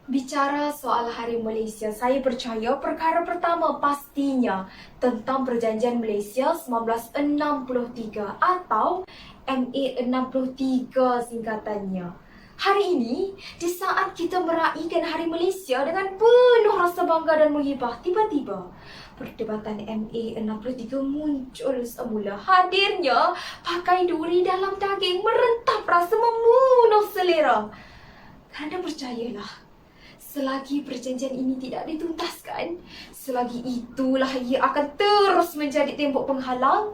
Bicara soal Hari Malaysia, saya percaya perkara pertama pastinya tentang Perjanjian Malaysia 1963 atau MA63 singkatannya. Hari ini, di saat kita meraihkan Hari Malaysia dengan penuh rasa bangga dan menghibah, tiba-tiba perdebatan MA63 muncul semula. Hadirnya pakai duri dalam daging merentap rasa membunuh selera. Anda percayalah, selagi perjanjian ini tidak dituntaskan, selagi itulah ia akan terus menjadi tembok penghalang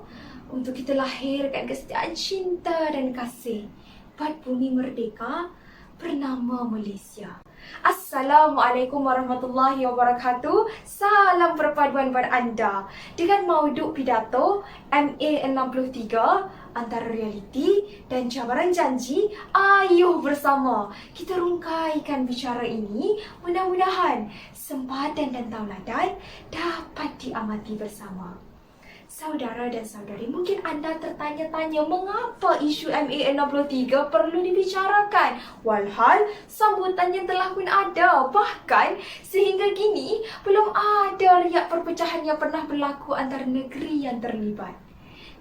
untuk kita lahirkan kesetiaan cinta dan kasih buat bumi merdeka bernama Malaysia. Assalamualaikum warahmatullahi wabarakatuh. Salam perpaduan buat anda dengan mauduk pidato MA63 antara realiti dan cabaran janji. Ayuh bersama kita rungkaikan bicara ini. Mudah-mudahan sempadan dan tauladan dapat diamati bersama. Saudara dan saudari, mungkin anda tertanya-tanya mengapa isu MA63 perlu dibicarakan. Walhal sambutannya telah pun ada. Bahkan sehingga kini belum ada riak perpecahan yang pernah berlaku antara negeri yang terlibat.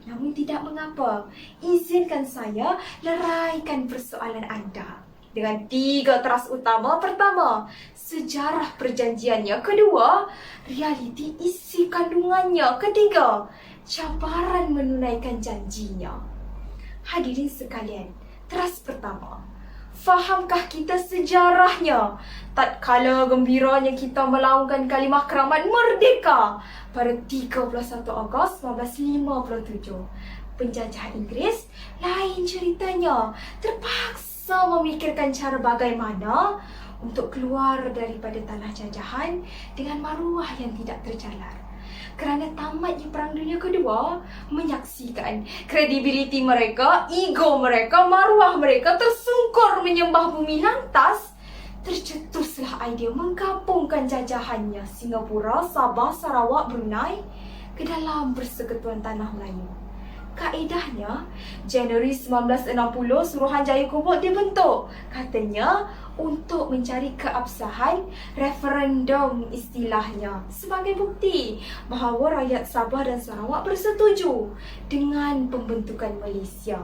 Namun tidak mengapa, izinkan saya leraikan persoalan anda dengan 3 teras utama. Pertama, sejarah perjanjiannya. Kedua, realiti isi kandungannya. Ketiga, cabaran menunaikan janjinya. Hadirin sekalian, teras pertama, fahamkah kita sejarahnya? Tatkala gembiranya kita melaungkan kalimah keramat merdeka pada 31 Ogos 1957, penjajah Inggeris lain ceritanya, terpaksa memikirkan cara bagaimana untuk keluar daripada tanah jajahan dengan maruah yang tidak tercalar. Kerana tamatnya Perang Dunia Kedua, menyaksikan kredibiliti mereka, ego mereka, maruah mereka tersungkur menyembah bumi. Lantas tercetuslah idea menggabungkan jajahannya Singapura, Sabah, Sarawak, Brunei ke dalam Persekutuan Tanah Melayu. Kaedahnya, Januari 1960 Suruhanjaya Kubur dibentuk. Katanya untuk mencari keabsahan referendum istilahnya, sebagai bukti bahawa rakyat Sabah dan Sarawak bersetuju dengan pembentukan Malaysia.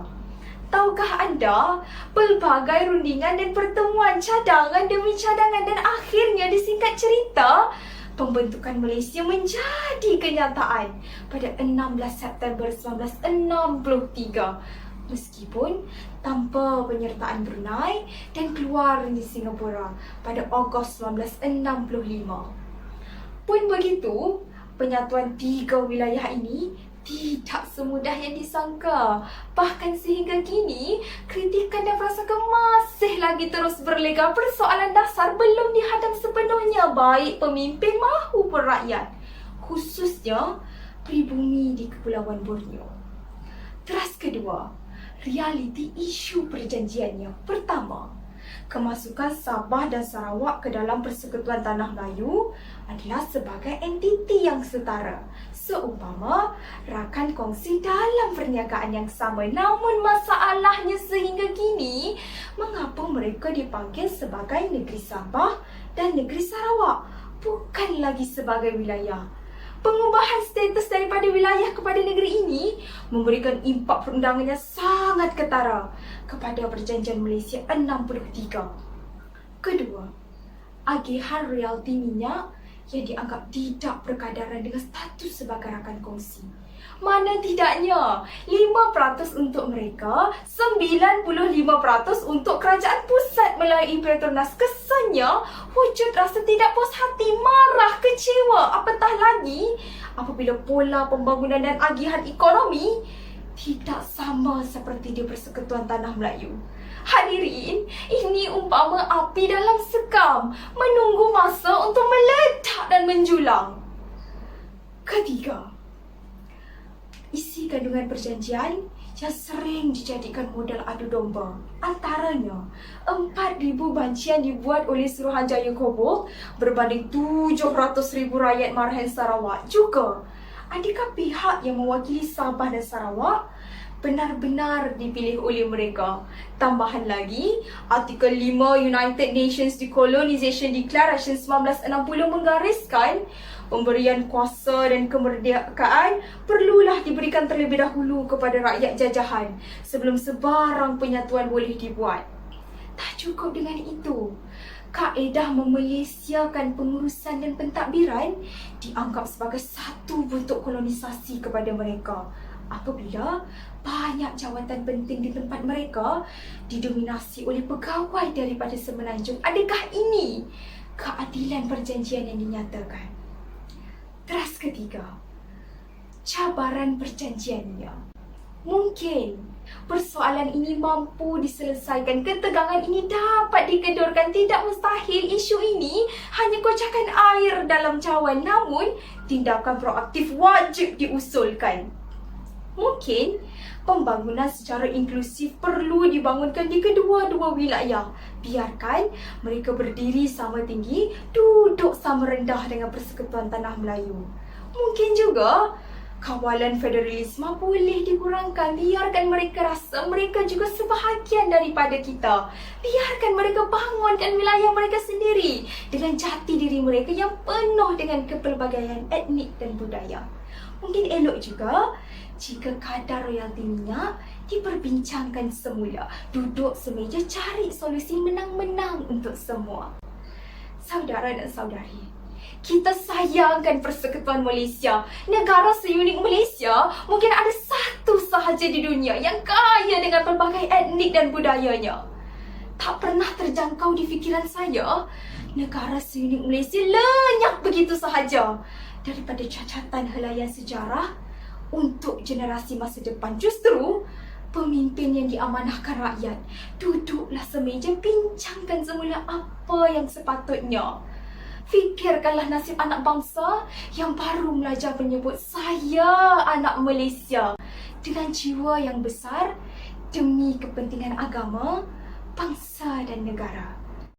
Tahukah anda, pelbagai rundingan dan pertemuan cadangan demi cadangan dan akhirnya disingkat cerita, pembentukan Malaysia menjadi kenyataan pada 16 September 1963 meskipun tanpa penyertaan Brunei dan keluar di Singapura pada Ogos 1965. Pun begitu, penyatuan 3 wilayah ini tidak semudah yang disangka. Bahkan sehingga kini, kritikan dan prasangka masih lagi terus berlega. Persoalan dasar belum dihadam sepenuhnya, baik pemimpin maupun rakyat, khususnya pribumi di Kepulauan Borneo. Teras kedua, realiti isu perjanjiannya. Pertama, kemasukan Sabah dan Sarawak ke dalam Persekutuan Tanah Melayu adalah sebagai entiti yang setara, seumpama rakan kongsi dalam perniagaan yang sama. Namun masalahnya sehingga kini, mengapa mereka dipanggil sebagai Negeri Sabah dan Negeri Sarawak, bukan lagi sebagai wilayah? Pengubahan status daripada wilayah kepada negeri ini memberikan impak perundangannya sangat ketara kepada Perjanjian Malaysia 63. Kedua, agihan royalti minyak yang dianggap tidak berkadaran dengan status sebagai rakan kongsi. Mana tidaknya 5% untuk mereka, 95% untuk kerajaan pusat melalui Petronas. Kesannya wujud rasa tidak puas hati, marah, kecewa, apatah lagi apabila pola pembangunan dan agihan ekonomi tidak sama seperti di Persekutuan Tanah Melayu. Hadirin, ini umpama api dalam sekam, menunggu masa untuk meledak dan menjulang. Ketiga, isi kandungan perjanjian yang sering dijadikan modal adu domba. Antaranya, 4,000 bancian dibuat oleh Suruhanjaya Kobok berbanding 700,000 rakyat marahan Sarawak. Juga, adakah pihak yang mewakili Sabah dan Sarawak benar-benar dipilih oleh mereka. Tambahan lagi, Artikel 5 United Nations Decolonization Declaration 1960 menggariskan pemberian kuasa dan kemerdekaan perlulah diberikan terlebih dahulu kepada rakyat jajahan sebelum sebarang penyatuan boleh dibuat. Tak cukup dengan itu, kaedah memelesiakan pengurusan dan pentadbiran dianggap sebagai satu bentuk kolonisasi kepada mereka apabila banyak jawatan penting di tempat mereka didominasi oleh pegawai daripada semenanjung. Adakah ini keadilan perjanjian yang dinyatakan? Teras ketiga, cabaran perjanjiannya. Mungkin persoalan ini mampu diselesaikan, ketegangan ini dapat dikedurkan. Tidak mustahil isu ini hanya kocakan air dalam cawan, namun tindakan proaktif wajib diusulkan. Mungkin pembangunan secara inklusif perlu dibangunkan di kedua-dua wilayah. Biarkan mereka berdiri sama tinggi, duduk sama rendah dengan Persekutuan Tanah Melayu. Mungkin juga kawalan federalisme boleh dikurangkan. Biarkan mereka rasa mereka juga sebahagian daripada kita. Biarkan mereka bangunkan wilayah mereka sendiri dengan jati diri mereka yang penuh dengan kepelbagaian etnik dan budaya. Mungkin elok juga jika kadar royalti minyak diperbincangkan semula. Duduk semeja cari solusi menang-menang untuk semua. Saudara dan saudari, kita sayangkan Persekutuan Malaysia. Negara seunik Malaysia mungkin ada satu sahaja di dunia yang kaya dengan pelbagai etnik dan budayanya. Tak pernah terjangkau di fikiran saya, negara seunik Malaysia lenyap begitu sahaja daripada cacatan helaian sejarah untuk generasi masa depan. Justru pemimpin yang diamanahkan rakyat duduklah semeja, bincangkan semula apa yang sepatutnya. Fikirkanlah nasib anak bangsa yang baru belajar menyebut saya anak Malaysia dengan jiwa yang besar demi kepentingan agama, bangsa dan negara.